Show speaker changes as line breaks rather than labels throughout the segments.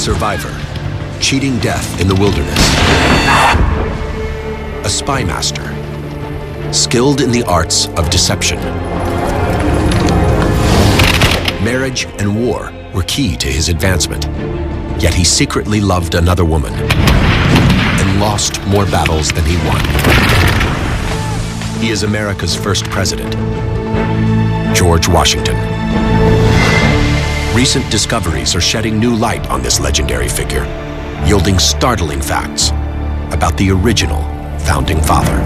survivor, cheating death in the wilderness. A spy master, skilled in the arts of deception. Marriage and war were key to his advancement, yet he secretly loved another woman and lost more battles than he won. He is America's first president, George Washington. Recent discoveries are shedding new light on this legendary figure, yielding startling facts about the original founding father.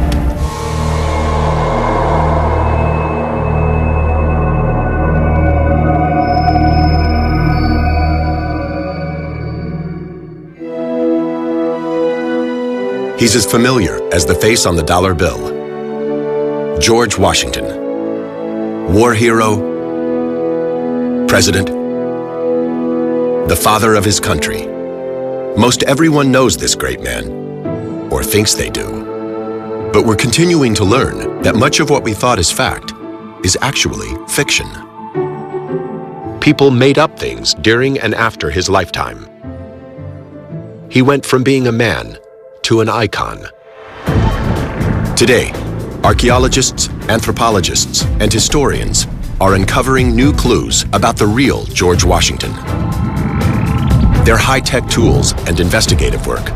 He's as familiar as the face on the dollar bill. George Washington, war hero, president, the father of his country. Most everyone knows this great man, or thinks they do. But we're continuing to learn that much of what we thought is fact is actually fiction. People made up things during and after his lifetime. He went from being a man to an icon. Today, archaeologists, anthropologists, and historians are uncovering new clues about the real George Washington. Their high-tech tools and investigative work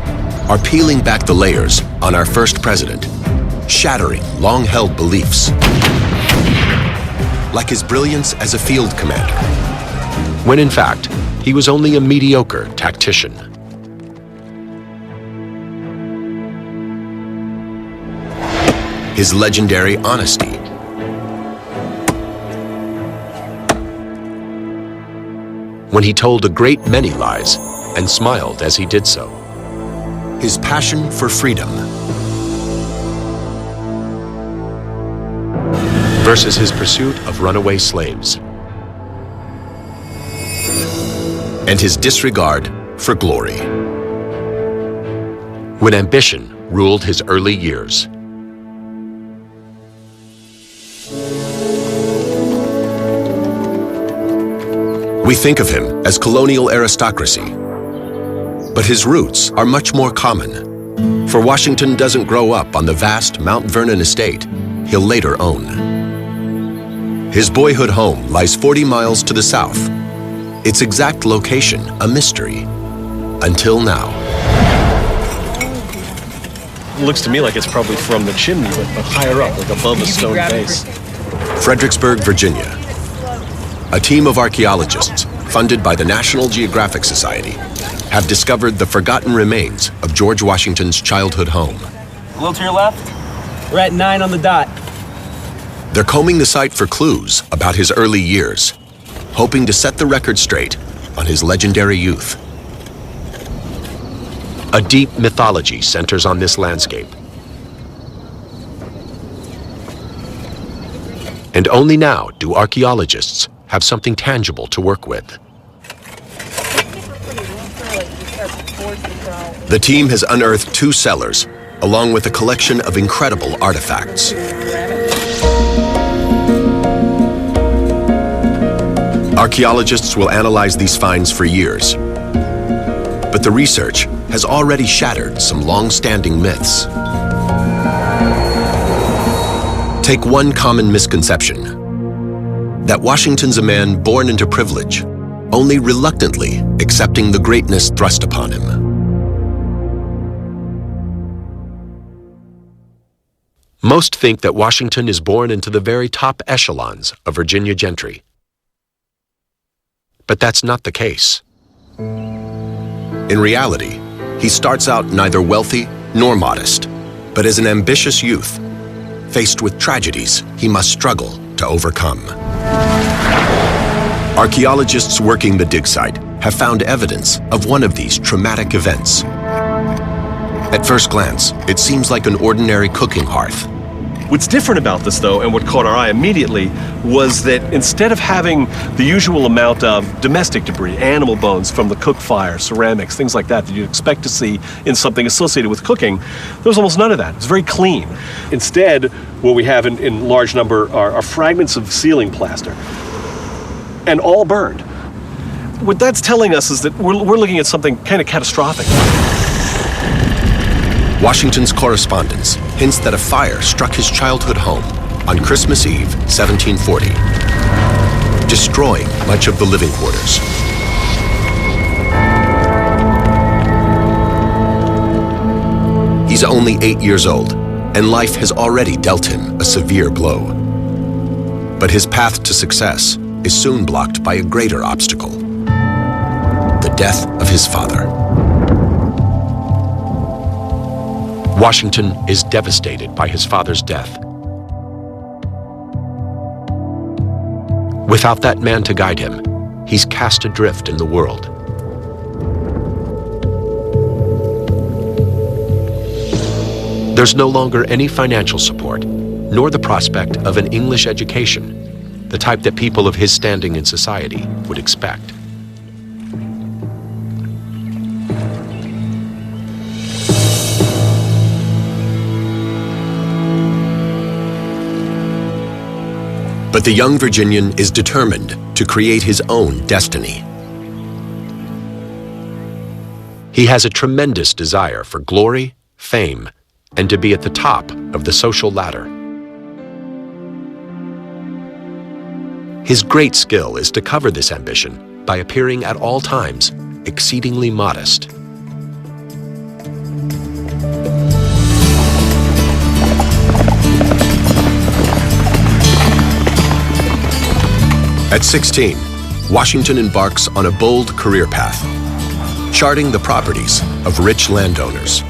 are peeling back the layers on our first president, shattering long-held beliefs. Like his brilliance as a field commander, when in fact, he was only a mediocre tactician. His legendary honesty, when he told a great many lies and smiled as he did so. His passion for freedom versus his pursuit of runaway slaves. And his disregard for glory, when ambition ruled his early years. We think of him as colonial aristocracy, but his roots are much more common, for Washington doesn't grow up on the vast Mount Vernon estate he'll later own. His boyhood home lies 40 miles to the south, its exact location a mystery, until now.
It looks to me like it's probably from the chimney, but higher up, like above a stone base.
Fredericksburg, Virginia. A team of archaeologists, funded by the National Geographic Society, have discovered the forgotten remains of George Washington's childhood home.
A little to your left. We're at 9 on the dot.
They're combing the site for clues about his early years, hoping to set the record straight on his legendary youth. A deep mythology centers on this landscape. And only now do archaeologists have something tangible to work with. The team has unearthed 2 cellars, along with a collection of incredible artifacts. Archaeologists will analyze these finds for years, but the research has already shattered some long-standing myths. Take one common misconception: that Washington's a man born into privilege, only reluctantly accepting the greatness thrust upon him. Most think that Washington is born into the very top echelons of Virginia gentry. But that's not the case. In reality, he starts out neither wealthy nor modest, but as an ambitious youth, faced with tragedies he must struggle to overcome. Archaeologists working the dig site have found evidence of one of these traumatic events. At first glance, it seems like an ordinary cooking hearth.
What's different about this, though, and what caught our eye immediately, was that instead of having the usual amount of domestic debris, animal bones from the cook fire, ceramics, things like that you'd expect to see in something associated with cooking, there was almost none of that. It's very clean. Instead, what we have in large number are fragments of ceiling plaster, and all burned. what that's telling us is that we're looking at something kind of catastrophic.
Washington's correspondence hints that a fire struck his childhood home on Christmas Eve, 1740, destroying much of the living quarters. He's only 8 years old, and life has already dealt him a severe blow. But his path to success is soon blocked by a greater obstacle: the death of his father. Washington is devastated by his father's death. Without that man to guide him, he's cast adrift in the world. There's no longer any financial support, nor the prospect of an English education, the type that people of his standing in society would expect. But the young Virginian is determined to create his own destiny. He has a tremendous desire for glory, fame, and to be at the top of the social ladder. His great skill is to cover this ambition by appearing at all times exceedingly modest. At 16, Washington embarks on a bold career path, charting the properties of rich landowners.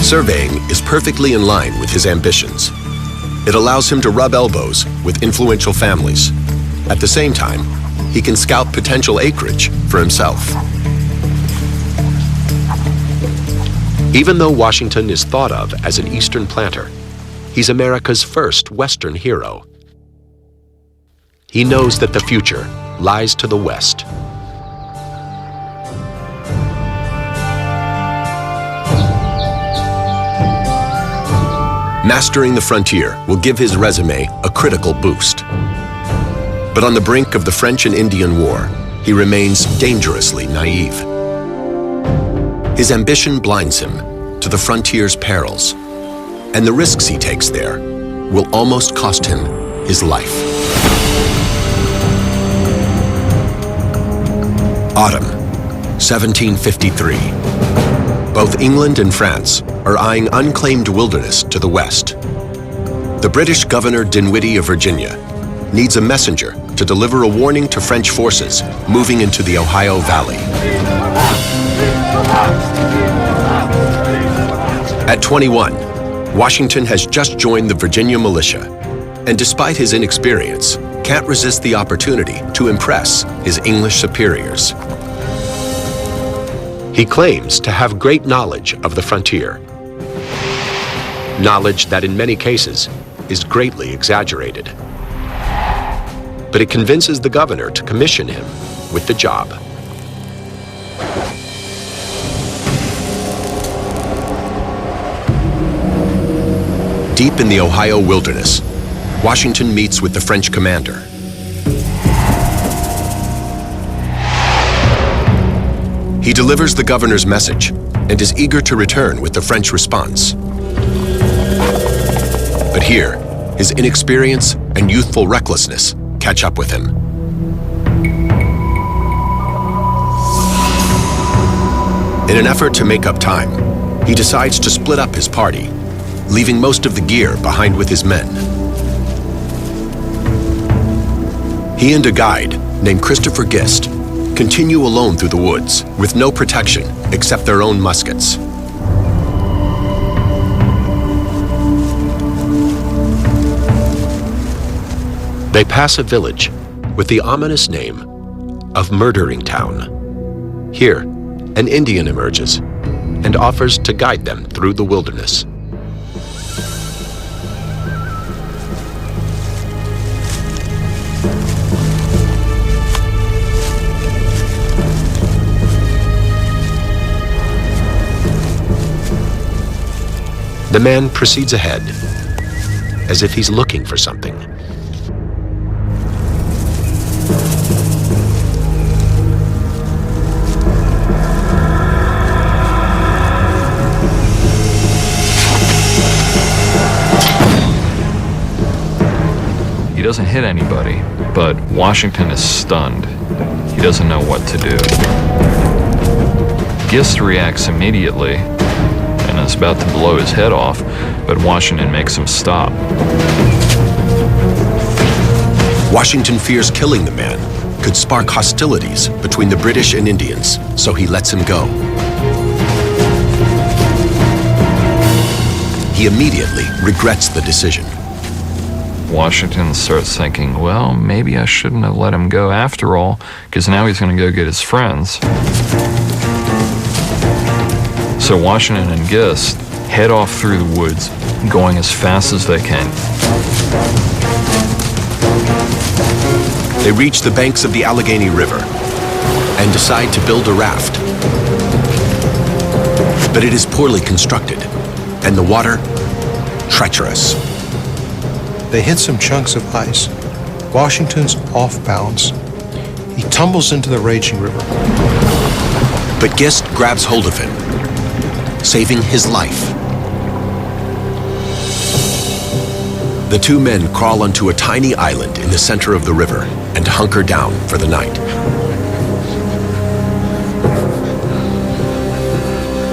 Surveying is perfectly in line with his ambitions. It allows him to rub elbows with influential families. At the same time, he can scout potential acreage for himself. Even though Washington is thought of as an Eastern planter, he's America's first Western hero. He knows that the future lies to the west. Mastering the frontier will give his resume a critical boost. But on the brink of the French and Indian War, he remains dangerously naive. His ambition blinds him to the frontier's perils, and the risks he takes there will almost cost him his life. Autumn, 1753. Both England and France are eyeing unclaimed wilderness to the west. The British Governor Dinwiddie of Virginia needs a messenger to deliver a warning to French forces moving into the Ohio Valley. At 21, Washington has just joined the Virginia militia, and despite his inexperience, can't resist the opportunity to impress his English superiors. He claims to have great knowledge of the frontier, knowledge that in many cases is greatly exaggerated. But it convinces the governor to commission him with the job. Deep in the Ohio wilderness, Washington meets with the French commander. He delivers the governor's message and is eager to return with the French response. But here, his inexperience and youthful recklessness catch up with him. In an effort to make up time, he decides to split up his party, leaving most of the gear behind with his men. He and a guide named Christopher Gist continue alone through the woods with no protection except their own muskets. They pass a village with the ominous name of Murdering Town. Here, an Indian emerges and offers to guide them through the wilderness. The man proceeds ahead, as if he's looking for something.
He doesn't hit anybody, but Washington is stunned. He doesn't know what to do. Gist reacts immediately and is about to blow his head off, but Washington makes him stop.
Washington fears killing the man could spark hostilities between the British and Indians, so he lets him go. He immediately regrets the decision.
Washington starts thinking, well, maybe I shouldn't have let him go after all, because now he's going to go get his friends. So Washington and Gist head off through the woods, going as fast as they can.
They reach the banks of the Allegheny River and decide to build a raft. But it is poorly constructed, and the water treacherous.
They hit some chunks of ice. Washington's off balance. He tumbles into the raging river.
But Gist grabs hold of him, saving his life. The two men crawl onto a tiny island in the center of the river and hunker down for the night.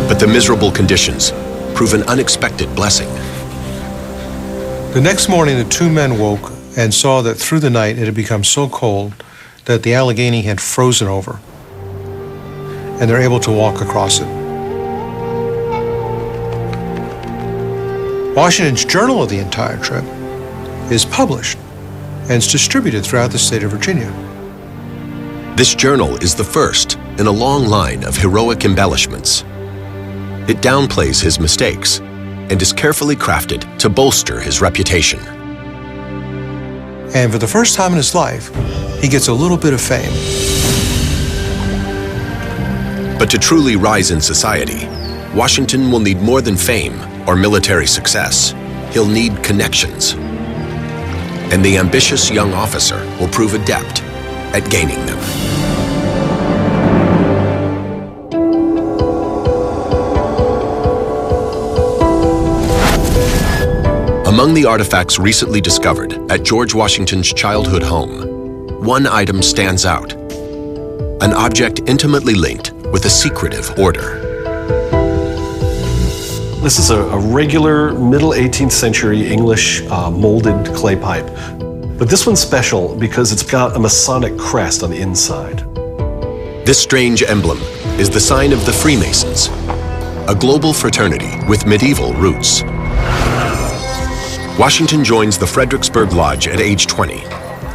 But the miserable conditions prove an unexpected blessing.
The next morning, the two men woke and saw that through the night it had become so cold that the Allegheny had frozen over, and they're able to walk across it. Washington's journal of the entire trip is published and it's distributed throughout the state of Virginia.
This journal is the first in a long line of heroic embellishments. It downplays his mistakes and is carefully crafted to bolster his reputation.
And for the first time in his life, he gets a little bit of fame.
But to truly rise in society, Washington will need more than fame or military success. He'll need connections. And the ambitious young officer will prove adept at gaining them. Among the artifacts recently discovered at George Washington's childhood home, one item stands out. An object intimately linked with a secretive order.
This is a regular middle 18th century English molded clay pipe. But this one's special because it's got a Masonic crest on the inside.
This strange emblem is the sign of the Freemasons, a global fraternity with medieval roots. Washington joins the Fredericksburg Lodge at age 20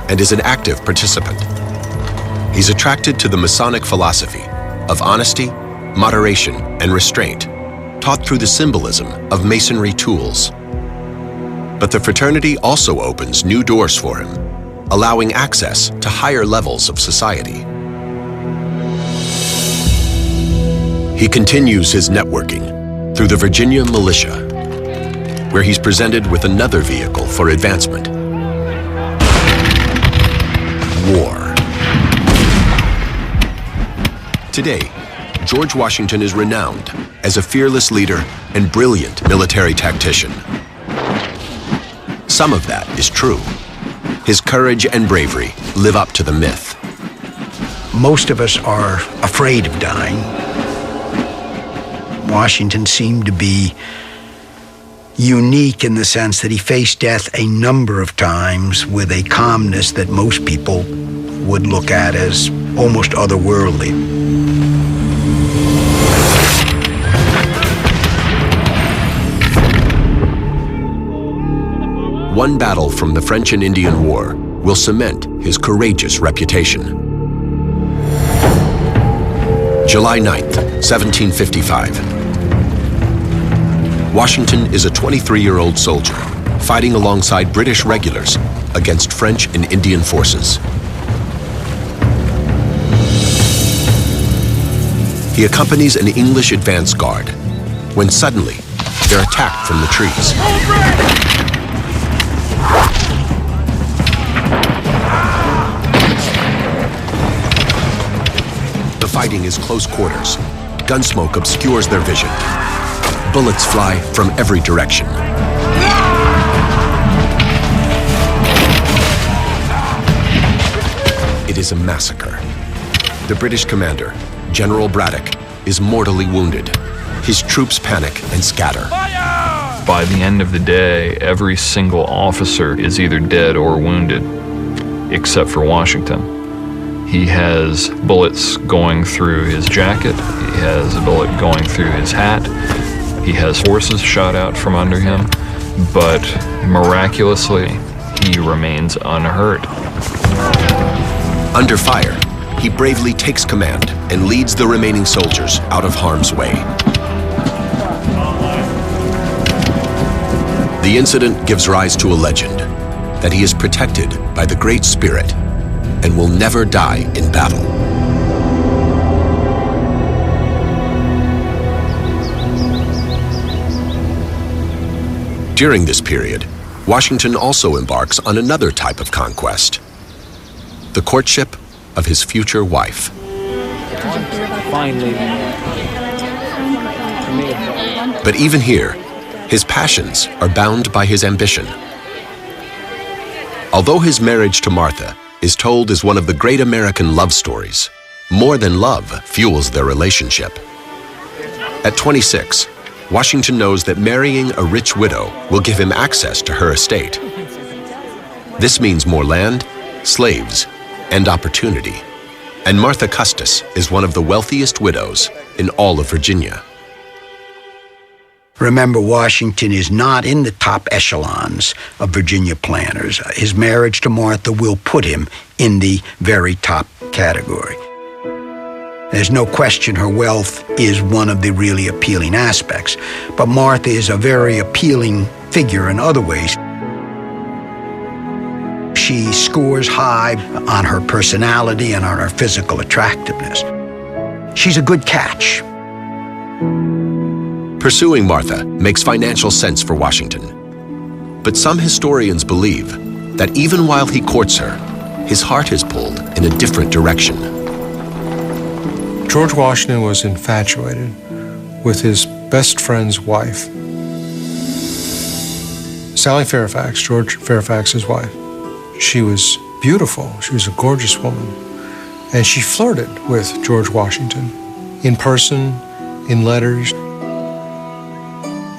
and is an active participant. He's attracted to the Masonic philosophy of honesty, moderation, and restraint, taught through the symbolism of masonry tools. But the fraternity also opens new doors for him, allowing access to higher levels of society. He continues his networking through the Virginia militia, where he's presented with another vehicle for advancement: war. Today, George Washington is renowned as a fearless leader and brilliant military tactician. Some of that is true. His courage and bravery live up to the myth.
Most of us are afraid of dying. Washington seemed to be unique in the sense that he faced death a number of times with a calmness that most people would look at as almost otherworldly.
One battle from the French and Indian War will cement his courageous reputation. July 9th, 1755. Washington is a 23-year-old soldier fighting alongside British regulars against French and Indian forces. He accompanies an English advance guard when suddenly they're attacked from the trees. The fighting is close quarters. Gunsmoke obscures their vision. Bullets fly from every direction. is a massacre. The British commander, General Braddock, is mortally wounded. His troops panic and scatter.
By the end of the day, every single officer is either dead or wounded, except for Washington. He has bullets going through his jacket. He has a bullet going through his hat. He has horses shot out from under him, but miraculously, he remains unhurt.
Under fire, he bravely takes command and leads the remaining soldiers out of harm's way. The incident gives rise to a legend that he is protected by the Great Spirit and will never die in battle. During this period, Washington also embarks on another type of conquest, the courtship of his future wife. But even here, his passions are bound by his ambition. Although his marriage to Martha is told as one of the great American love stories, more than love fuels their relationship. At 26, Washington knows that marrying a rich widow will give him access to her estate. This means more land, slaves, and opportunity. And Martha Custis is one of the wealthiest widows in all of Virginia.
Remember, Washington is not in the top echelons of Virginia planners. His marriage to Martha will put him in the very top category. There's no question her wealth is one of the really appealing aspects, but Martha is a very appealing figure in other ways. She scores high on her personality and on her physical attractiveness. She's a good catch.
Pursuing Martha makes financial sense for Washington. But some historians believe that even while he courts her, his heart is pulled in a different direction.
George Washington was infatuated with his best friend's wife, Sally Fairfax, George Fairfax's wife. She was beautiful. She was a gorgeous woman. And she flirted with George Washington in person, in letters.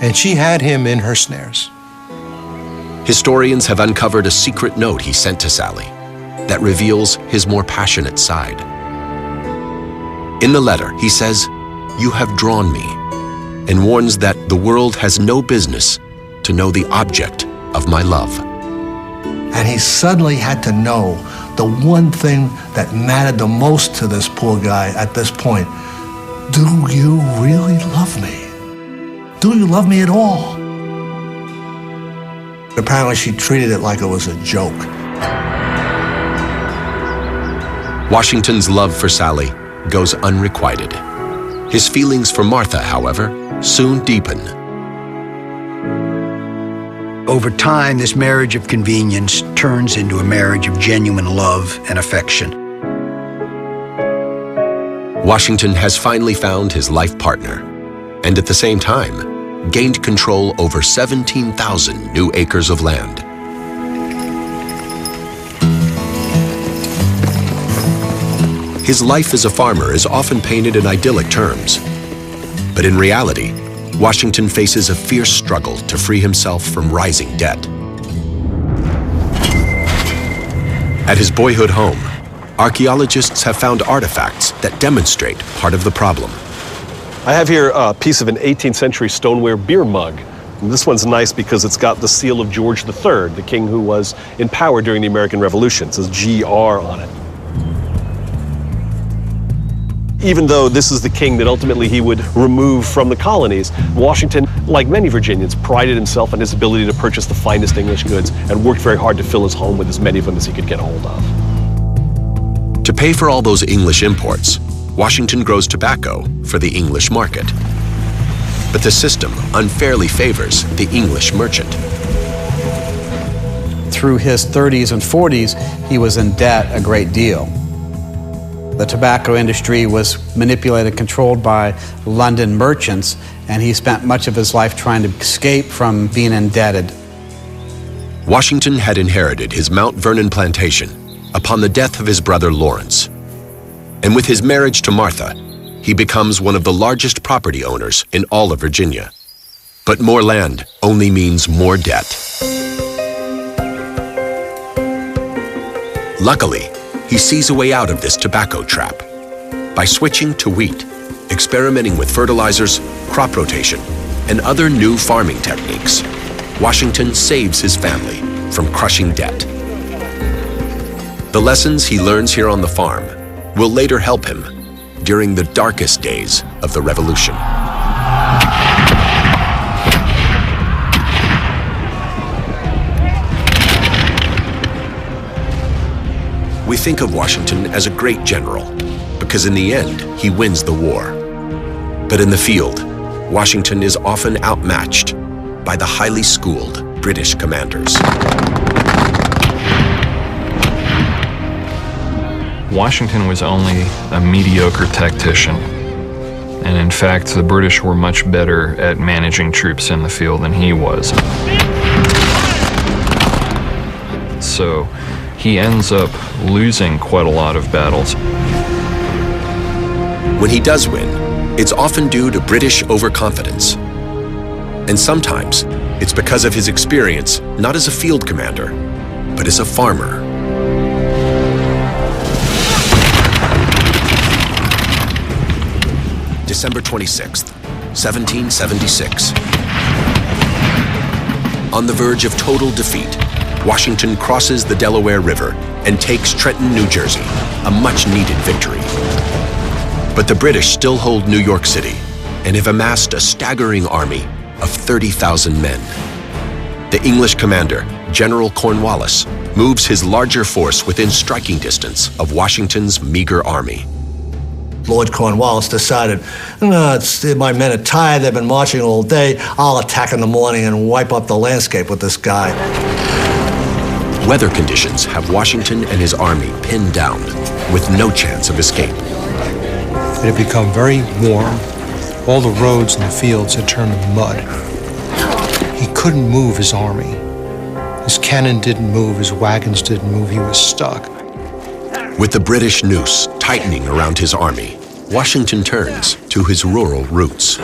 And she had him in her snares.
Historians have uncovered a secret note he sent to Sally that reveals his more passionate side. In the letter, he says, "You have drawn me," and warns that the world has no business to know the object of my love.
And he suddenly had to know the one thing that mattered the most to this poor guy at this point. Do you really love me? Do you love me at all? Apparently she treated it like it was a joke.
Washington's love for Sally goes unrequited. His feelings for Martha, however, soon deepen.
Over time, this marriage of convenience turns into a marriage of genuine love and affection.
Washington has finally found his life partner, and at the same time, gained control over 17,000 new acres of land. His life as a farmer is often painted in idyllic terms. But in reality, Washington faces a fierce struggle to free himself from rising debt. At his boyhood home, archaeologists have found artifacts that demonstrate part of the problem.
I have here a piece of an 18th century stoneware beer mug. And this one's nice because it's got the seal of George III, the king who was in power during the American Revolution. It says GR on it. Even though this is the king that ultimately he would remove from the colonies, Washington, like many Virginians, prided himself on his ability to purchase the finest English goods and worked very hard to fill his home with as many of them as he could get a hold of.
To pay for all those English imports, Washington grows tobacco for the English market. But the system unfairly favors the English merchant.
Through his 30s and 40s, he was in debt a great deal. The tobacco industry was manipulated and controlled by London merchants, and he spent much of his life trying to escape from being indebted.
Washington had inherited his Mount Vernon plantation upon the death of his brother Lawrence. And with his marriage to Martha, he becomes one of the largest property owners in all of Virginia. But more land only means more debt. Luckily, he sees a way out of this tobacco trap by switching to wheat, experimenting with fertilizers, crop rotation, and other new farming techniques. Washington saves his family from crushing debt. The lessons he learns here on the farm will later help him during the darkest days of the Revolution. We think of Washington as a great general because in the end, he wins the war. But in the field, Washington is often outmatched by the highly schooled British commanders.
Washington was only a mediocre tactician, and in fact, the British were much better at managing troops in the field than he was. So he ends up losing quite a lot of battles.
When he does win, it's often due to British overconfidence. And sometimes it's because of his experience, not as a field commander, but as a farmer. December 26th, 1776. On the verge of total defeat, Washington crosses the Delaware River and takes Trenton, New Jersey, a much-needed victory. But the British still hold New York City and have amassed a staggering army of 30,000 men. The English commander, General Cornwallis, moves his larger force within striking distance of Washington's meager army.
Lord Cornwallis decided, my men are tired, they've been marching all day, I'll attack in the morning and wipe up the landscape with this guy.
Weather conditions have Washington and his army pinned down with no chance of escape.
It had become very warm. All the roads and the fields had turned to mud. He couldn't move his army. His cannon didn't move, his wagons didn't move, he was stuck.
With the British noose tightening around his army, Washington turns to his rural roots.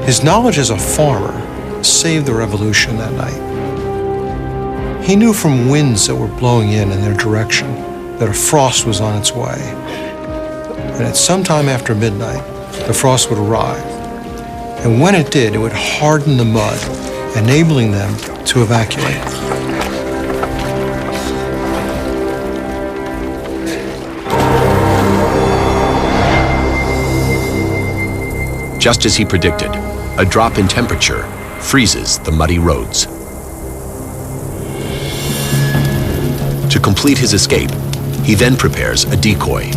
His knowledge as a farmer saved the Revolution that night. He knew from winds that were blowing in their direction that a frost was on its way. And at some time after midnight, the frost would arrive. And when it did, it would harden the mud, enabling them to evacuate.
Just as he predicted, a drop in temperature freezes the muddy roads. To complete his escape, he then prepares a decoy.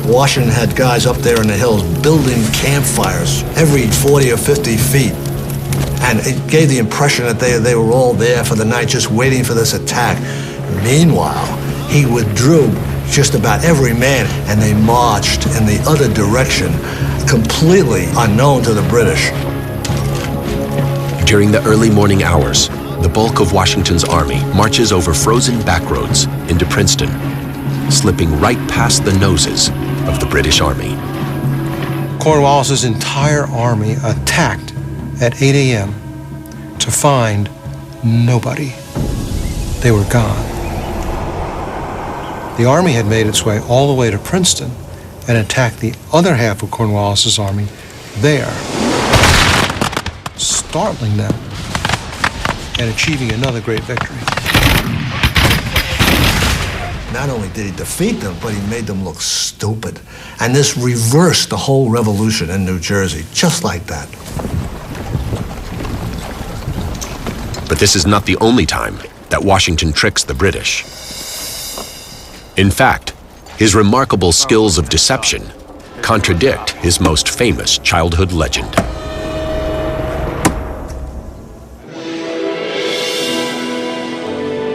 Washington had guys up there in the hills building campfires every 40 or 50 feet. And it gave the impression that they were all there for the night just waiting for this attack. Meanwhile, he withdrew just about every man and they marched in the other direction, completely unknown to the British.
During the early morning hours, the bulk of Washington's army marches over frozen back roads into Princeton, slipping right past the noses of the British Army.
Cornwallis's entire army attacked at 8 a.m. to find nobody. They were gone. The army had made its way all the way to Princeton and attacked the other half of Cornwallis's army there, startling them and achieving another great victory.
Not only did he defeat them, but he made them look stupid. And this reversed the whole revolution in New Jersey, just like that.
But this is not the only time that Washington tricks the British. In fact, his remarkable skills of deception contradict his most famous childhood legend.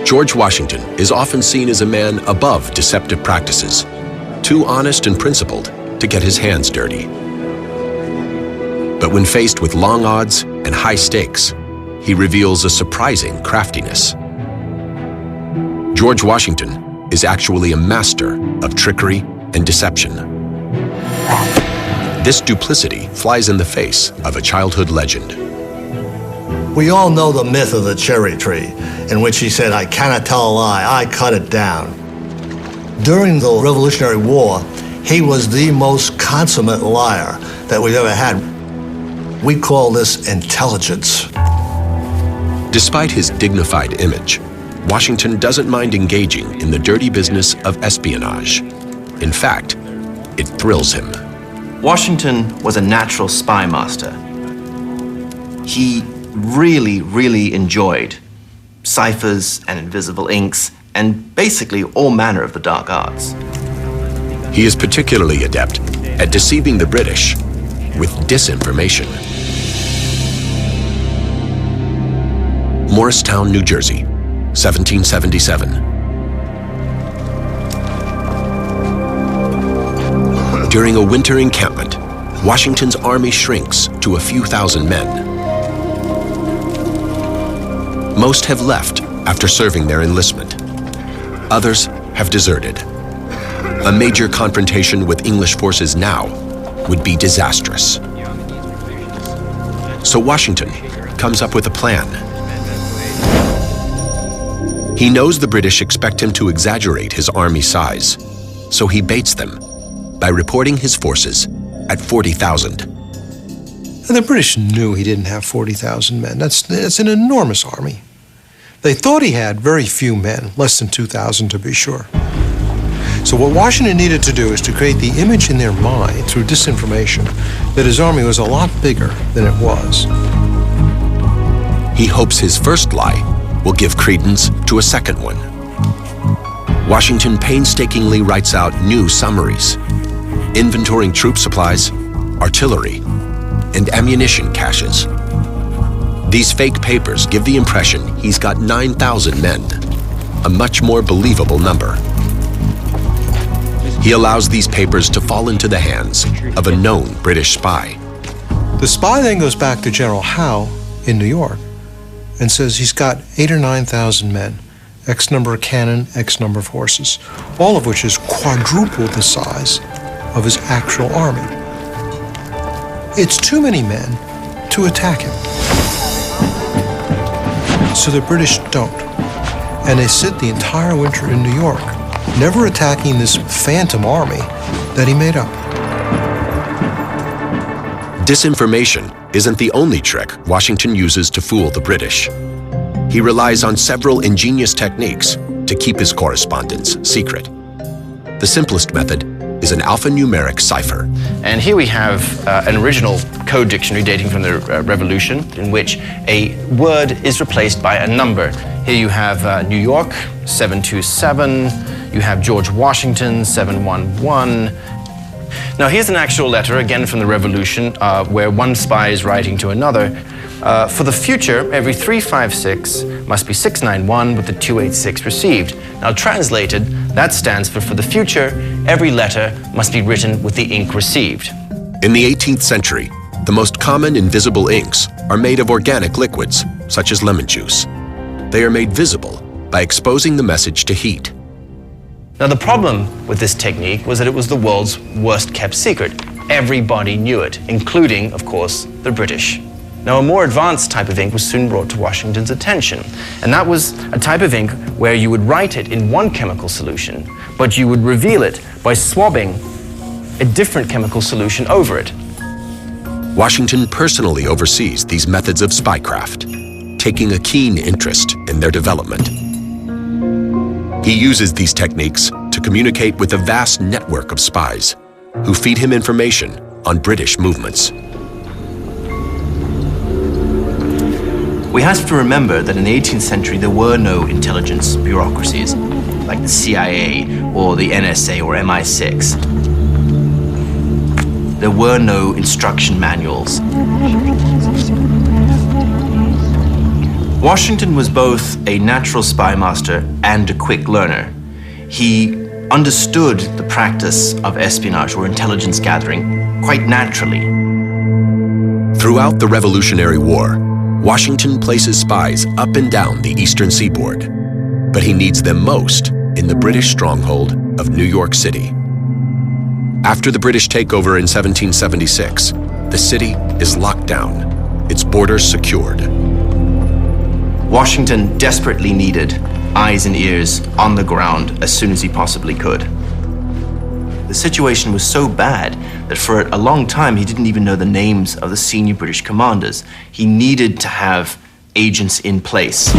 George Washington is often seen as a man above deceptive practices, too honest and principled to get his hands dirty. But when faced with long odds and high stakes, he reveals a surprising craftiness. George Washington is actually a master of trickery and deception. This duplicity flies in the face of a childhood legend.
We all know the myth of the cherry tree, in which he said, "I cannot tell a lie, I cut it down." During the Revolutionary War, he was the most consummate liar that we've ever had. We call this intelligence.
Despite his dignified image, Washington doesn't mind engaging in the dirty business of espionage. In fact, it thrills him.
Washington was a natural spy master. He really enjoyed ciphers and invisible inks and basically all manner of the dark arts.
He is particularly adept at deceiving the British with disinformation. Morristown, New Jersey, 1777. During a winter encampment, Washington's army shrinks to a few thousand men. Most have left after serving their enlistment. Others have deserted. A major confrontation with English forces now would be disastrous. So Washington comes up with a plan. He knows the British expect him to exaggerate his army size, so he baits them by reporting his forces at 40,000.
And the British knew he didn't have 40,000 men. That's an enormous army. They thought he had very few men, less than 2,000 to be sure. So what Washington needed to do is to create the image in their mind through disinformation that his army was a lot bigger than it was.
He hopes his first lie will give credence to a second one. Washington painstakingly writes out new summaries, inventorying troop supplies, artillery, and ammunition caches. These fake papers give the impression he's got 9,000 men, a much more believable number. He allows these papers to fall into the hands of a known British spy.
The spy then goes back to General Howe in New York and says he's got 8,000 or 9,000 men, X number of cannon, X number of horses, all of which is quadruple the size of his actual army. It's too many men to attack him. So the British don't. And they sit the entire winter in New York, never attacking this phantom army that he made up.
Disinformation isn't the only trick Washington uses to fool the British. He relies on several ingenious techniques to keep his correspondence secret. The simplest method is an alphanumeric cipher.
And here we have an original code dictionary dating from the Revolution, in which a word is replaced by a number. Here you have New York, 727. You have George Washington, 711. Now here's an actual letter, again from the Revolution, where one spy is writing to another. For the future, every 356 must be 691 with the 286 received. Now translated, that stands for the future, every letter must be written with the ink received.
In the 18th century, the most common invisible inks are made of organic liquids, such as lemon juice. They are made visible by exposing the message to heat.
Now the problem with this technique was that it was the world's worst kept secret. Everybody knew it, including, of course, the British. Now a more advanced type of ink was soon brought to Washington's attention, and that was a type of ink where you would write it in one chemical solution, but you would reveal it by swabbing a different chemical solution over it.
Washington personally oversees these methods of spycraft, taking a keen interest in their development. He uses these techniques to communicate with a vast network of spies who feed him information on British movements.
We have to remember that in the 18th century there were no intelligence bureaucracies like the CIA or the NSA or MI6. There were no instruction manuals. Washington was both a natural spy master and a quick learner. He understood the practice of espionage or intelligence gathering quite naturally.
Throughout the Revolutionary War, Washington places spies up and down the eastern seaboard. but he needs them most in the British stronghold of New York City. After the British takeover in 1776, the city is locked down, its borders secured.
Washington desperately needed eyes and ears on the ground as soon as he possibly could. The situation was so bad that for a long time he didn't even know the names of the senior British commanders. He needed to have agents in place.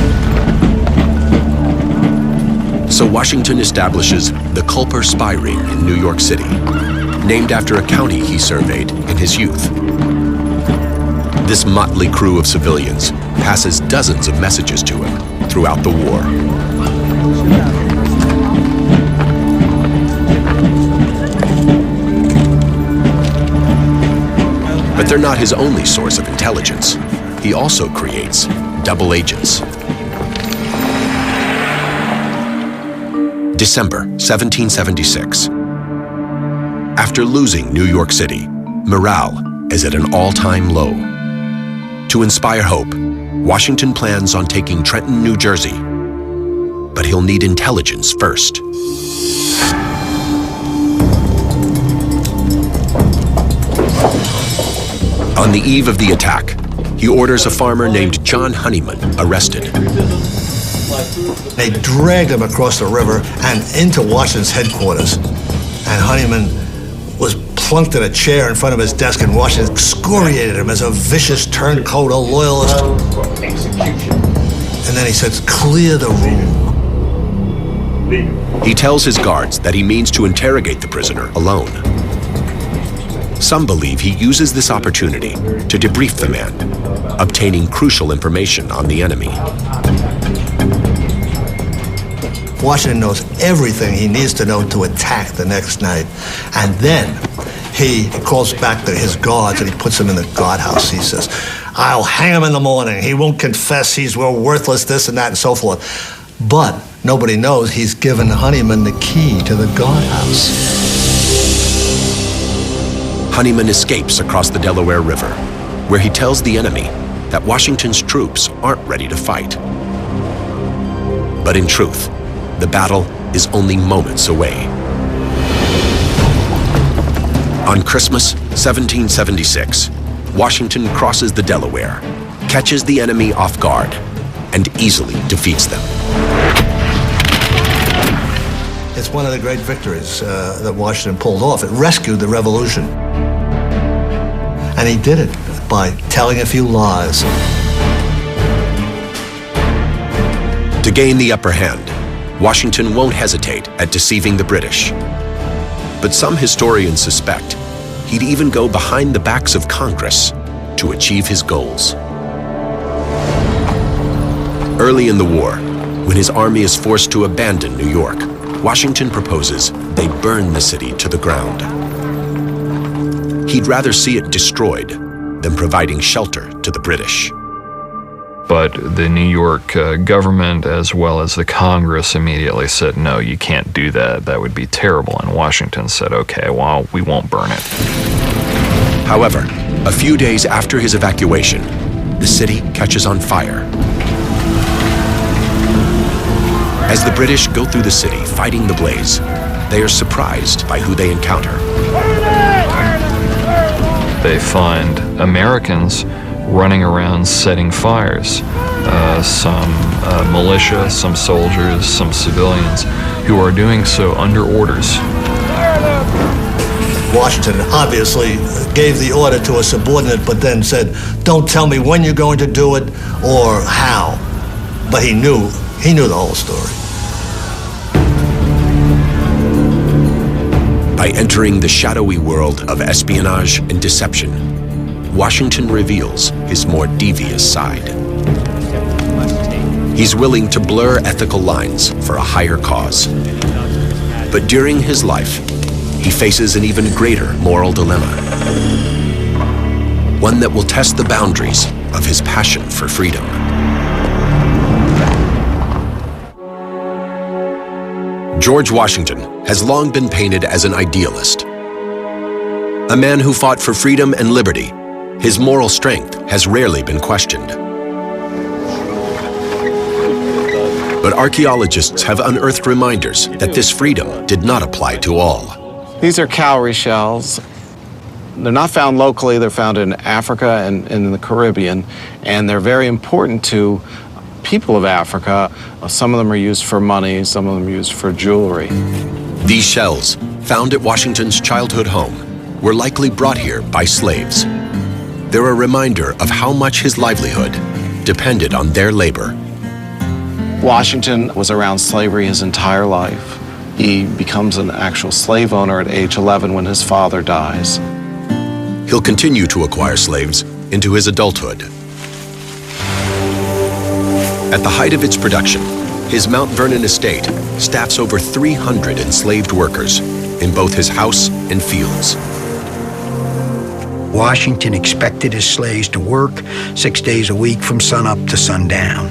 So Washington establishes the Culper Spy Ring in New York City, named after a county he surveyed in his youth. This motley crew of civilians passes dozens of messages to him throughout the war. But they're not his only source of intelligence. He also creates double agents. December 1776. After losing New York City, morale is at an all-time low. To inspire hope, Washington plans on taking Trenton, New Jersey, but he'll need intelligence first. On the eve of the attack, he orders a farmer named John Honeyman arrested.
They dragged him across the river and into Washington's headquarters. And Honeyman was plunked in a chair in front of his desk, and Washington excoriated him as a vicious turncoat, a loyalist. And then he says, "Clear the room."
He tells his guards that he means to interrogate the prisoner alone. Some believe he uses this opportunity to debrief the man, obtaining crucial information on the enemy.
Washington knows everything he needs to know to attack the next night. And then he calls back to his guards and he puts them in the guardhouse. He says, "I'll hang him in the morning. He won't confess. He's worthless, this and that, and so forth." But nobody knows he's given Honeyman the key to the guardhouse.
Honeyman escapes across the Delaware River, where he tells the enemy that Washington's troops aren't ready to fight. But in truth, the battle is only moments away. On Christmas 1776, Washington crosses the Delaware, catches the enemy off guard, and easily defeats them.
It's one of the great victories that Washington pulled off. It rescued the Revolution. And he did it by telling a few lies.
To gain the upper hand, Washington won't hesitate at deceiving the British. But some historians suspect he'd even go behind the backs of Congress to achieve his goals. Early in the war, when his army is forced to abandon New York, Washington proposes they burn the city to the ground. He'd rather see it destroyed than providing shelter to the British.
But the New York government, as well as the Congress, immediately said, no, you can't do that. That would be terrible. And Washington said, okay, well, we won't burn it.
However, a few days after his evacuation, the city catches on fire. As the British go through the city fighting the blaze, they are surprised by who they encounter.
They find Americans running around setting fires. Some militia, some soldiers, some civilians who are doing so under orders.
Washington obviously gave the order to a subordinate, but then said, "Don't tell me when you're going to do it or how." But he knew the whole story.
By entering the shadowy world of espionage and deception, Washington reveals his more devious side. He's willing to blur ethical lines for a higher cause. But during his life, he faces an even greater moral dilemma. One that will test the boundaries of his passion for freedom. George Washington has long been painted as an idealist. A man who fought for freedom and liberty. His moral strength has rarely been questioned. But archaeologists have unearthed reminders that this freedom did not apply to all.
These are cowrie shells. They're not found locally, they're found in Africa and in the Caribbean, and they're very important to people of Africa. Some of them are used for money, some of them are used for jewelry.
These shells, found at Washington's childhood home, were likely brought here by slaves. They're a reminder of how much his livelihood depended on their labor.
Washington was around slavery his entire life. He becomes an actual slave owner at age 11 when his father dies.
He'll continue to acquire slaves into his adulthood. At the height of its production, his Mount Vernon estate staffs over 300 enslaved workers in both his house and fields.
Washington expected his slaves to work 6 days a week from sunup to sundown.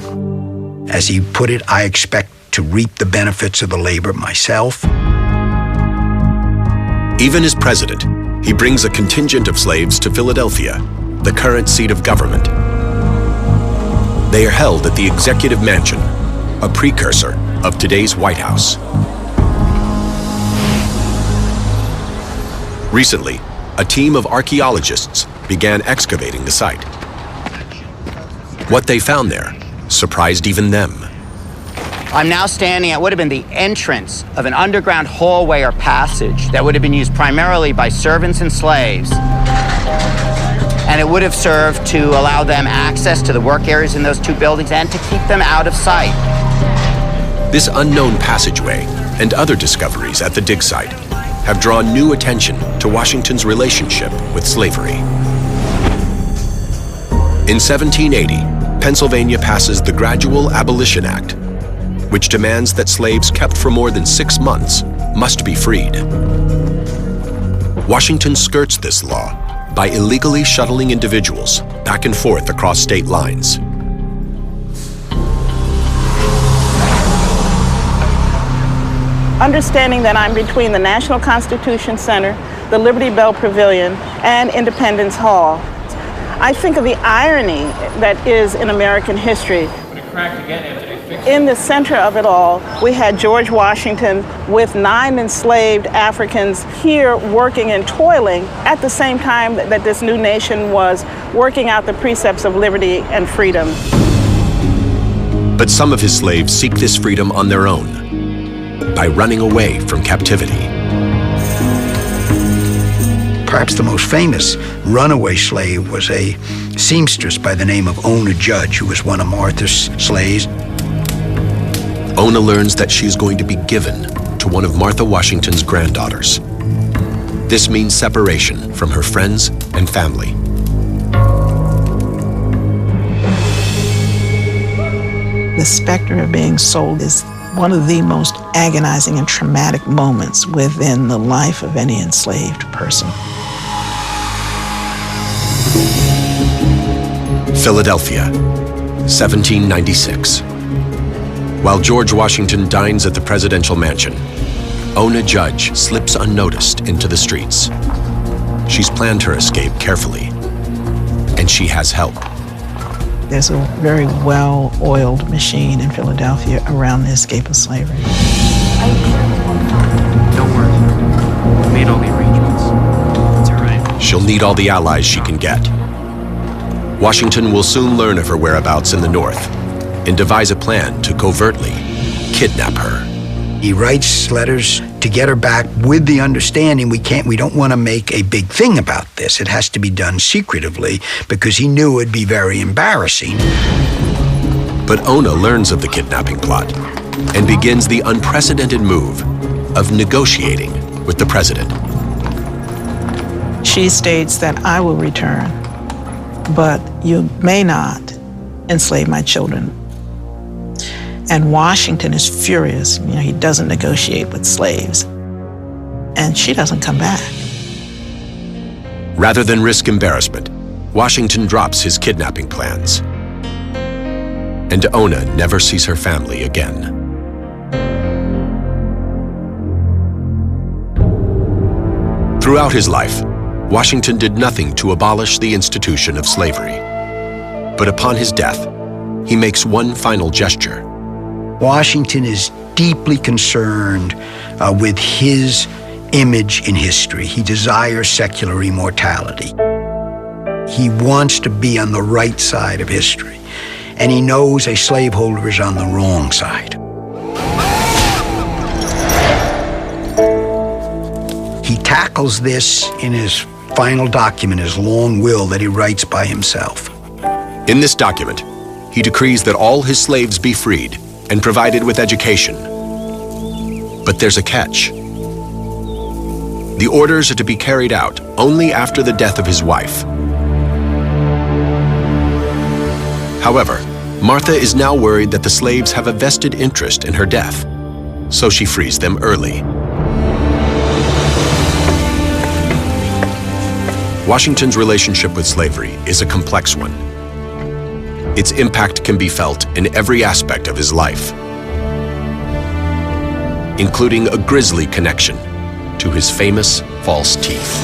As he put it, I expect to reap the benefits of the labor myself.
Even as president, he brings a contingent of slaves to Philadelphia, the current seat of government. They are held at the Executive Mansion, a precursor of today's White House. Recently, a team of archaeologists began excavating the site. What they found there surprised even them.
I'm now standing at what would have been the entrance of an underground hallway or passage that would have been used primarily by servants and slaves. And it would have served to allow them access to the work areas in those two buildings and to keep them out of sight.
This unknown passageway and other discoveries at the dig site have drawn new attention to Washington's relationship with slavery. In 1780, Pennsylvania passes the Gradual Abolition Act, which demands that slaves kept for more than 6 months must be freed. Washington skirts this law by illegally shuttling individuals back and forth across state lines.
Understanding that I'm between the National Constitution Center, the Liberty Bell Pavilion, and Independence Hall, I think of the irony that is in American history. In the center of it all, we had George Washington with 9 enslaved Africans here working and toiling at the same time that this new nation was working out the precepts of liberty and freedom.
But some of his slaves seek this freedom on their own, by running away from captivity.
Perhaps the most famous runaway slave was a seamstress by the name of Ona Judge, who was one of Martha's slaves.
Ona learns that she is going to be given to one of Martha Washington's granddaughters. This means separation from her friends and family.
The specter of being sold is one of the most agonizing and traumatic moments within the life of any enslaved person.
Philadelphia, 1796. While George Washington dines at the presidential mansion, Ona Judge slips unnoticed into the streets. She's planned her escape carefully, and she has help.
There's a very well-oiled machine in Philadelphia around the escape of slavery.
Don't worry. We made all the arrangements. It's all right.
She'll need all the allies she can get. Washington will soon learn of her whereabouts in the North and devise a plan to covertly kidnap her.
He writes letters to get her back with the understanding we don't want to make a big thing about this. It has to be done secretively because he knew it'd be very embarrassing.
But Ona learns of the kidnapping plot and begins the unprecedented move of negotiating with the president.
She states that I will return, but you may not enslave my children. And Washington is furious. You know, he doesn't negotiate with slaves. And she doesn't come back.
Rather than risk embarrassment, Washington drops his kidnapping plans. And Ona never sees her family again. Throughout his life, Washington did nothing to abolish the institution of slavery. But upon his death, he makes one final gesture.
Washington is deeply concerned with his image in history. He desires secular immortality. He wants to be on the right side of history, and he knows a slaveholder is on the wrong side. He tackles this in his final document, his long will that he writes by himself.
In this document, he decrees that all his slaves be freed and provided with education. But there's a catch. The orders are to be carried out only after the death of his wife. However, Martha is now worried that the slaves have a vested interest in her death, so she frees them early. Washington's relationship with slavery is a complex one. Its impact can be felt in every aspect of his life, including a grisly connection to his famous false teeth.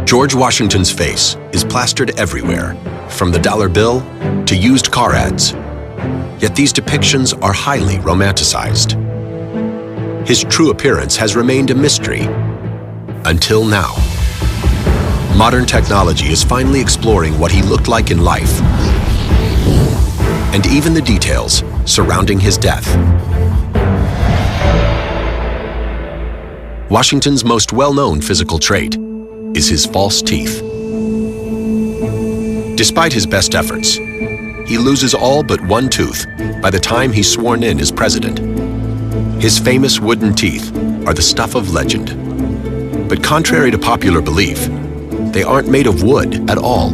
George Washington's face is plastered everywhere, from the dollar bill to used car ads. Yet these depictions are highly romanticized. His true appearance has remained a mystery until now. Modern technology is finally exploring what he looked like in life, and even the details surrounding his death. Washington's most well-known physical trait is his false teeth. Despite his best efforts, he loses all but one tooth by the time he's sworn in as president. His famous wooden teeth are the stuff of legend. But contrary to popular belief, they aren't made of wood at all.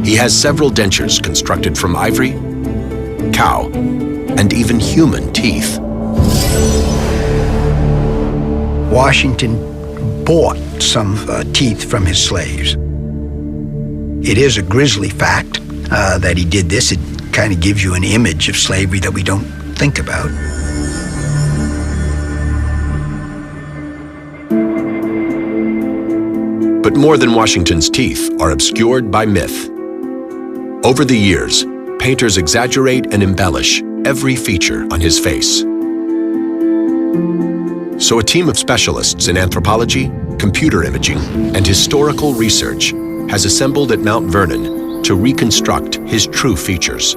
He has several dentures constructed from ivory, cow, and even human teeth.
Washington bought some teeth from his slaves. It is a grisly fact that he did this. It kind of gives you an image of slavery that we don't think about.
But more than Washington's teeth are obscured by myth. Over the years, painters exaggerate and embellish every feature on his face. So a team of specialists in anthropology, computer imaging, and historical research has assembled at Mount Vernon to reconstruct his true features.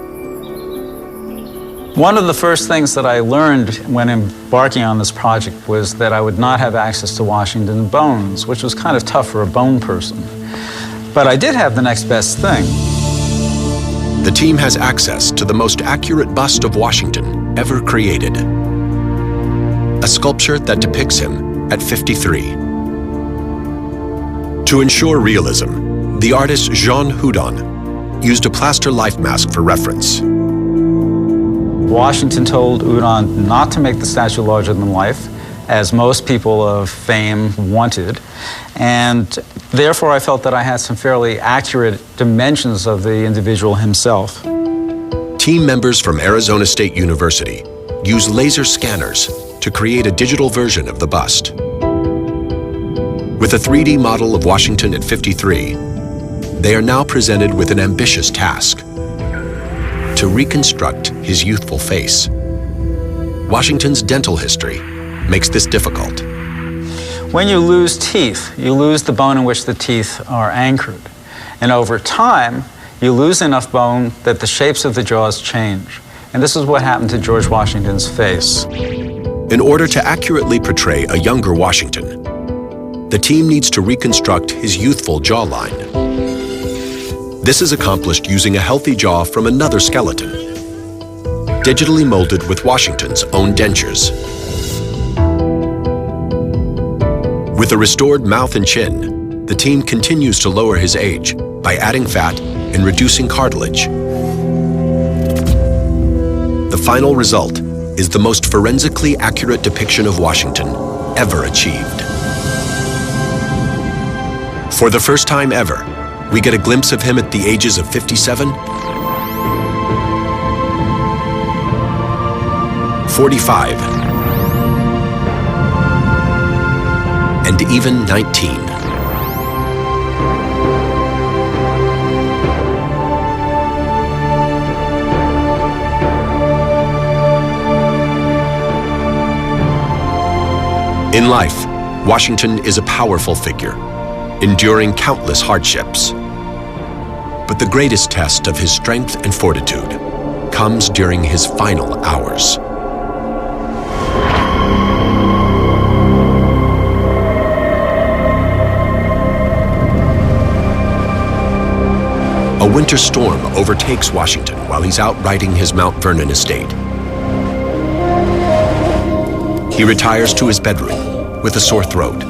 One of the first things that I learned when embarking on this project was that I would not have access to Washington's bones, which was kind of tough for a bone person. But I did have the next best thing.
The team has access to the most accurate bust of Washington ever created. A sculpture that depicts him at 53. To ensure realism, the artist Jean Houdon used a plaster life mask for reference.
Washington told Houdon not to make the statue larger than life, as most people of fame wanted, and therefore I felt that I had some fairly accurate dimensions of the individual himself.
Team members from Arizona State University use laser scanners to create a digital version of the bust. With a 3D model of Washington at 53, they are now presented with an ambitious task: to reconstruct his youthful face. Washington's dental history makes this difficult.
When you lose teeth, you lose the bone in which the teeth are anchored. And over time, you lose enough bone that the shapes of the jaws change. And this is what happened to George Washington's face.
In order to accurately portray a younger Washington, the team needs to reconstruct his youthful jawline. This is accomplished using a healthy jaw from another skeleton, digitally molded with Washington's own dentures. With a restored mouth and chin, the team continues to lower his age by adding fat and reducing cartilage. The final result is the most forensically accurate depiction of Washington ever achieved. For the first time ever, we get a glimpse of him at the ages of 57, 45, and even 19. In life, Washington is a powerful figure, enduring countless hardships. But the greatest test of his strength and fortitude comes during his final hours. A winter storm overtakes Washington while he's out riding his Mount Vernon estate. He retires to his bedroom with a sore throat.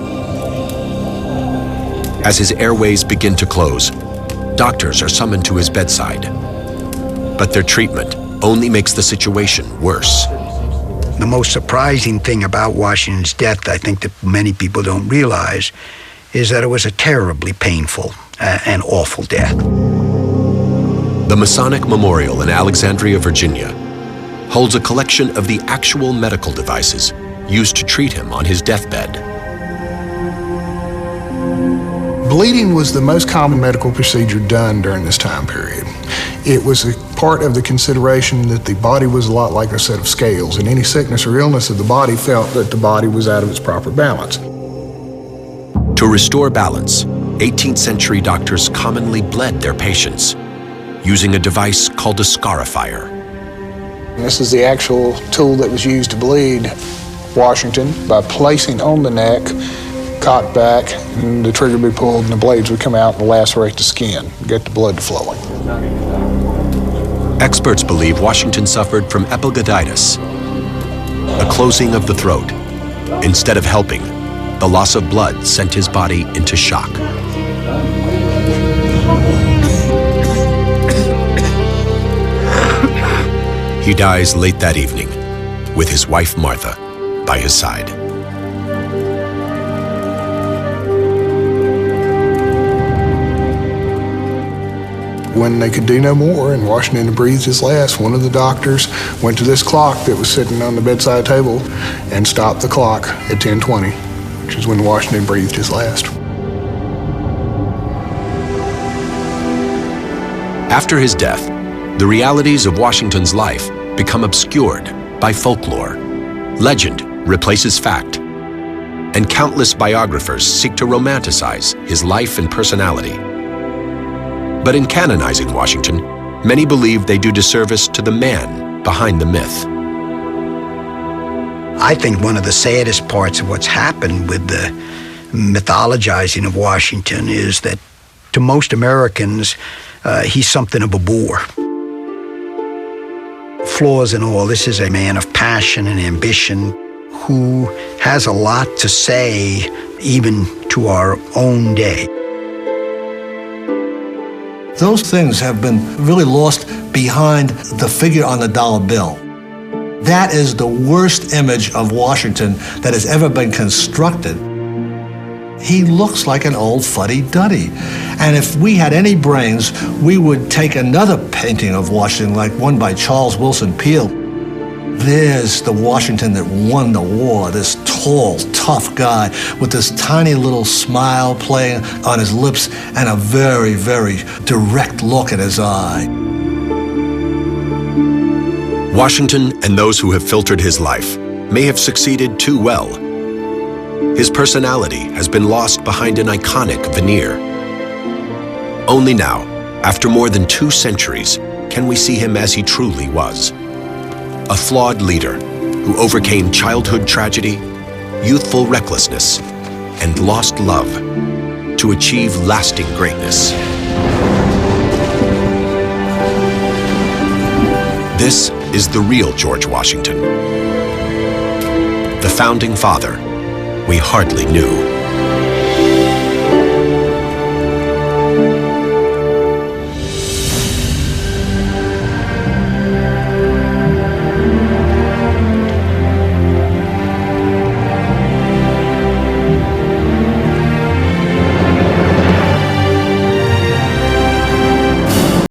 As his airways begin to close, doctors are summoned to his bedside. But their treatment only makes the situation worse.
The most surprising thing about Washington's death, I think that many people don't realize, is that it was a terribly painful and awful death.
The Masonic Memorial in Alexandria, Virginia, holds a collection of the actual medical devices used to treat him on his deathbed.
Bleeding was the most common medical procedure done during this time period. It was a part of the consideration that the body was a lot like a set of scales, and any sickness or illness of the body felt that the body was out of its proper balance.
To restore balance, 18th century doctors commonly bled their patients using a device called a scarifier.
And this is the actual tool that was used to bleed Washington by placing on the neck, cocked back, and the trigger would be pulled and the blades would come out and lacerate the skin, get the blood flowing.
Experts believe Washington suffered from epiglottitis, a closing of the throat. Instead of helping, the loss of blood sent his body into shock. He dies late that evening, with his wife Martha by his side.
When they could do no more and Washington had breathed his last, one of the doctors went to this clock that was sitting on the bedside table and stopped the clock at 10:20, which is when Washington breathed his last.
After his death, the realities of Washington's life become obscured by folklore. Legend replaces fact, and countless biographers seek to romanticize his life and personality. But in canonizing Washington, many believe they do disservice to the man behind the myth.
I think one of the saddest parts of what's happened with the mythologizing of Washington is that to most Americans, he's something of a bore. Flaws and all, this is a man of passion and ambition who has a lot to say even to our own day.
Those things have been really lost behind the figure on the dollar bill. That is the worst image of Washington that has ever been constructed. He looks like an old fuddy-duddy. And if we had any brains, we would take another painting of Washington, like one by Charles Wilson Peale. There's the Washington that won the war, this tall, tough guy with this tiny little smile playing on his lips and a very, very direct look in his eye.
Washington and those who have filtered his life may have succeeded too well. His personality has been lost behind an iconic veneer. Only now, after more than 2 centuries, can we see him as he truly was. A flawed leader who overcame childhood tragedy, youthful recklessness, and lost love to achieve lasting greatness. This is the real George Washington, the founding father we hardly knew.